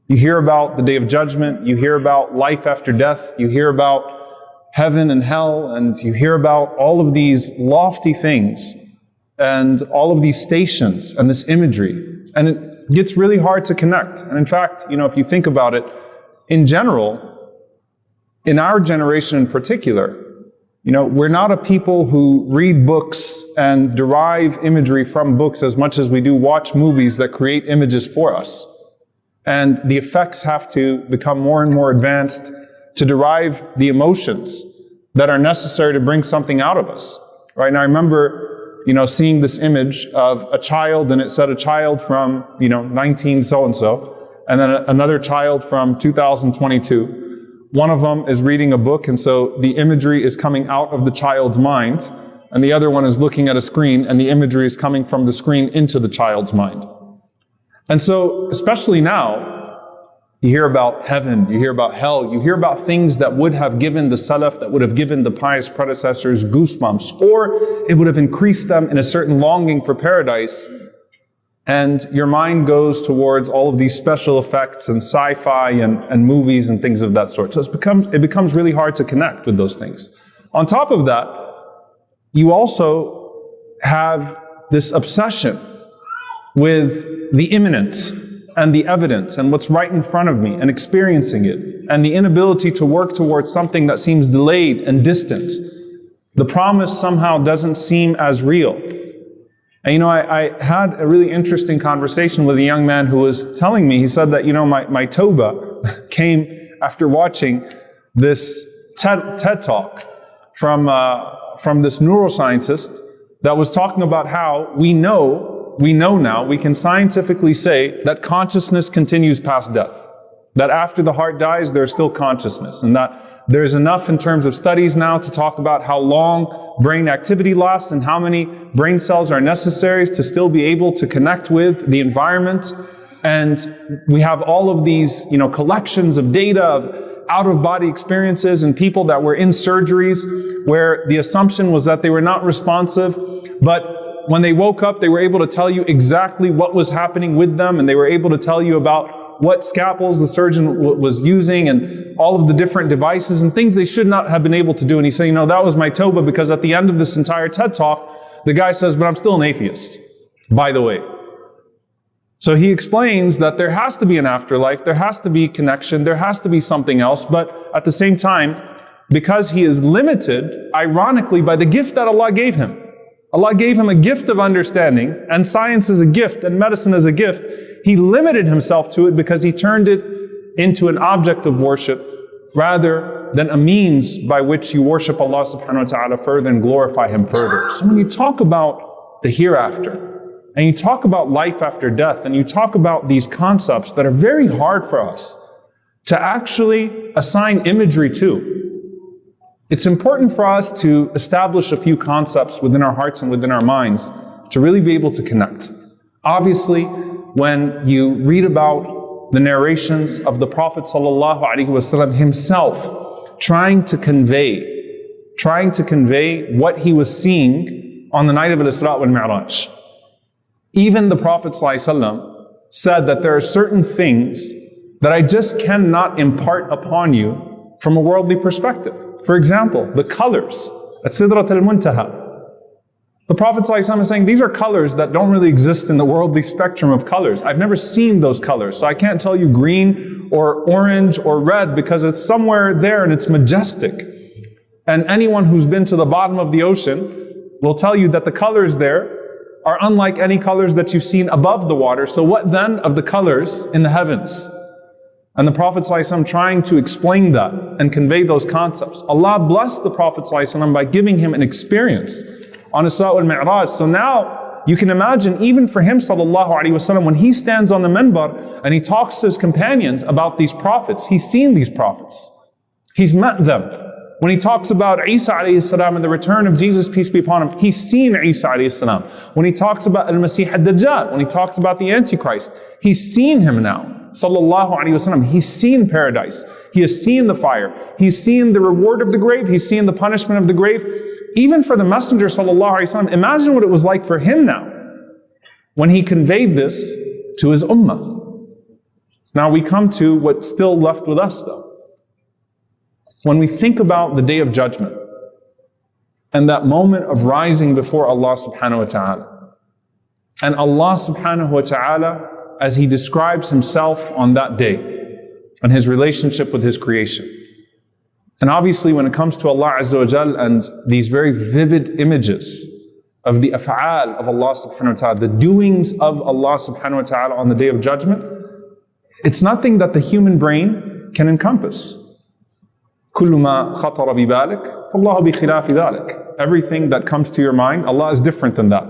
You hear about the Day of Judgment, you hear about life after death, you hear about heaven and hell, and you hear about all of these lofty things and all of these stations and this imagery. And it gets really hard to connect. And in fact, if you think about it, in general, in our generation in particular, we're not a people who read books and derive imagery from books as much as we do watch movies that create images for us. And the effects have to become more and more advanced to derive the emotions that are necessary to bring something out of us. Right? Now I remember, seeing this image of a child, and it said a child from, 19 so-and-so, and then another child from 2022. One of them is reading a book, and so the imagery is coming out of the child's mind, and the other one is looking at a screen, and the imagery is coming from the screen into the child's mind. And so, especially now, you hear about heaven, you hear about hell, you hear about things that would have given the Salaf, that would have given the pious predecessors goosebumps, or it would have increased them in a certain longing for paradise. And your mind goes towards all of these special effects and sci-fi and movies and things of that sort. So it becomes really hard to connect with those things. On top of that, you also have this obsession with the imminent and the evidence and what's right in front of me and experiencing it, and the inability to work towards something that seems delayed and distant. The promise somehow doesn't seem as real. And I had a really interesting conversation with a young man who was telling me, he said that, my tawbah came after watching this TED talk from this neuroscientist that was talking about how we know now, we can scientifically say that consciousness continues past death. That after the heart dies, there's still consciousness. And that there's enough in terms of studies now to talk about how long brain activity lasts and how many brain cells are necessary to still be able to connect with the environment. And we have all of these, collections of data of out-of-body experiences and people that were in surgeries where the assumption was that they were not responsive, but when they woke up, they were able to tell you exactly what was happening with them, and they were able to tell you about what scalpels the surgeon was using and all of the different devices and things they should not have been able to do. And he said, that was my tawbah, because at the end of this entire TED talk, the guy says, but I'm still an atheist, by the way. So he explains that there has to be an afterlife, there has to be connection, there has to be something else, but at the same time, because he is limited, ironically, by the gift that Allah gave him. Allah gave him a gift of understanding, and science is a gift, and medicine is a gift. He limited himself to it because he turned it into an object of worship rather than a means by which you worship Allah subhanahu wa ta'ala further and glorify Him further. So when you talk about the hereafter, and you talk about life after death, and you talk about these concepts that are very hard for us to actually assign imagery to, it's important for us to establish a few concepts within our hearts and within our minds to really be able to connect. Obviously, when you read about the narrations of the Prophet ﷺ himself trying to convey what he was seeing on the night of Al-Isra wal-Mi'raj. Even the Prophet ﷺ said that there are certain things that I just cannot impart upon you from a worldly perspective. For example, the colors at Sidrat al-Muntaha. The Prophet ﷺ is saying, these are colors that don't really exist in the worldly spectrum of colors. I've never seen those colors, so I can't tell you green or orange or red because it's somewhere there and it's majestic. And anyone who's been to the bottom of the ocean will tell you that the colors there are unlike any colors that you've seen above the water. So what then of the colors in the heavens? And the Prophet ﷺ trying to explain that and convey those concepts. Allah blessed the Prophet ﷺ by giving him an experience on Isra wal Mi'raj. So now you can imagine, even for him ﷺ, when he stands on the minbar and he talks to his companions about these prophets, he's seen these prophets. He's met them. When he talks about Isa alayhi salam and the return of Jesus, peace be upon him, he's seen Isa alayhi salam. When he talks about Al-Masih ad-Dajjal, when he talks about the Antichrist, he's seen him now. Sallallahu alayhi wasallam. He's seen paradise. He has seen the fire. He's seen the reward of the grave. He's seen the punishment of the grave. Even for the Messenger sallallahu alayhi wasallam, imagine what it was like for him now when he conveyed this to his ummah. Now we come to what's still left with us though. When we think about the Day of Judgment and that moment of rising before Allah subhanahu wa ta'ala, and Allah subhanahu wa ta'ala as He describes Himself on that day and His relationship with His creation. And obviously when it comes to Allah Azza wa Jal and these very vivid images of the af'al of Allah subhanahu wa ta'ala, the doings of Allah subhanahu wa ta'ala on the Day of Judgment, it's nothing that the human brain can encompass. كُلُّ مَا خَطَرَ بِبَالِكَ فَاللَّهُ بِخِلَافِ ذَلِكَ. Everything that comes to your mind, Allah is different than that.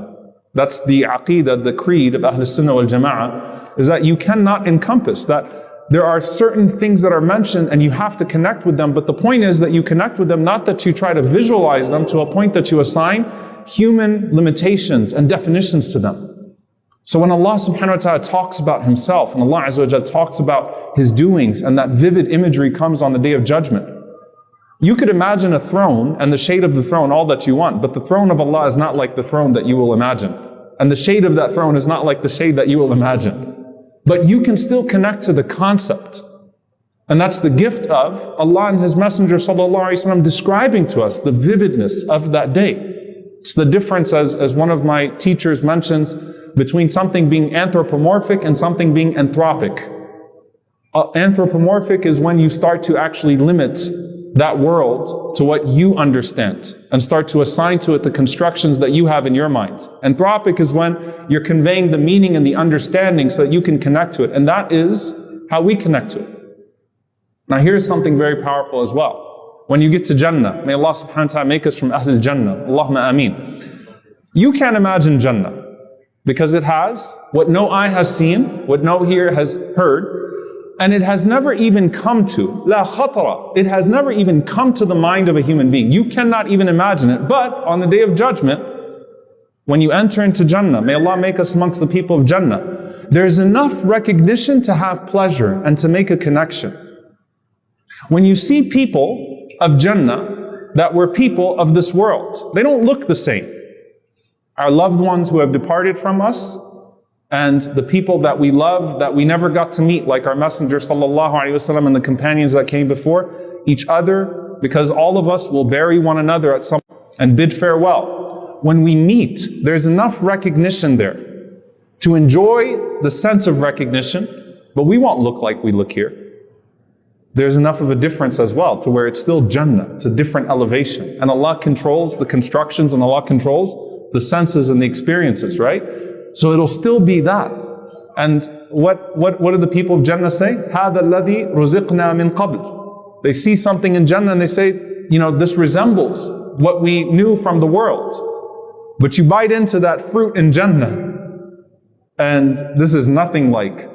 That's the aqeedah, the creed of Ahl Sunnah wal Jama'ah, is that you cannot encompass that. There are certain things that are mentioned and you have to connect with them, but the point is that you connect with them, not that you try to visualize them to a point that you assign human limitations and definitions to them. So when Allah subhanahu wa ta'ala talks about Himself and Allah Azza wa Jalla talks about His doings and that vivid imagery comes on the Day of Judgment, you could imagine a throne and the shade of the throne all that you want, but the throne of Allah is not like the throne that you will imagine. And the shade of that throne is not like the shade that you will imagine. But you can still connect to the concept. And that's the gift of Allah and His Messenger sallallahu alaihi wasallam describing to us the vividness of that day. It's the difference, as one of my teachers mentions, between something being anthropomorphic and something being anthropic. Anthropomorphic is when you start to actually limit that world to what you understand and start to assign to it the constructions that you have in your mind. Anthropic is when you're conveying the meaning and the understanding so that you can connect to it. And that is how we connect to it. Now here's something very powerful as well. When you get to Jannah, may Allah subhanahu wa ta'ala make us from Ahl al-Jannah. Allahumma ameen. You can't imagine Jannah because it has what no eye has seen, what no ear has heard, and it has never even come to, la khatara, it has never even come to the mind of a human being. You cannot even imagine it. But on the Day of Judgment, when you enter into Jannah, may Allah make us amongst the people of Jannah, there's enough recognition to have pleasure and to make a connection. When you see people of Jannah that were people of this world, they don't look the same. Our loved ones who have departed from us, and the people that we love, that we never got to meet, like our Messenger sallallahu alaihi wasallam and the companions that came before, each other, because all of us will bury one another at some point and bid farewell. When we meet, there's enough recognition there to enjoy the sense of recognition, but we won't look like we look here. There's enough of a difference as well to where it's still Jannah, it's a different elevation. And Allah controls the constructions and Allah controls the senses and the experiences, right? So it'll still be that. And what do the people of Jannah say? هَذَا الَّذِي رُزِقْنَا مِنْ قَبْلِ. They see something in Jannah and they say, this resembles what we knew from the world. But you bite into that fruit in Jannah, and this is nothing like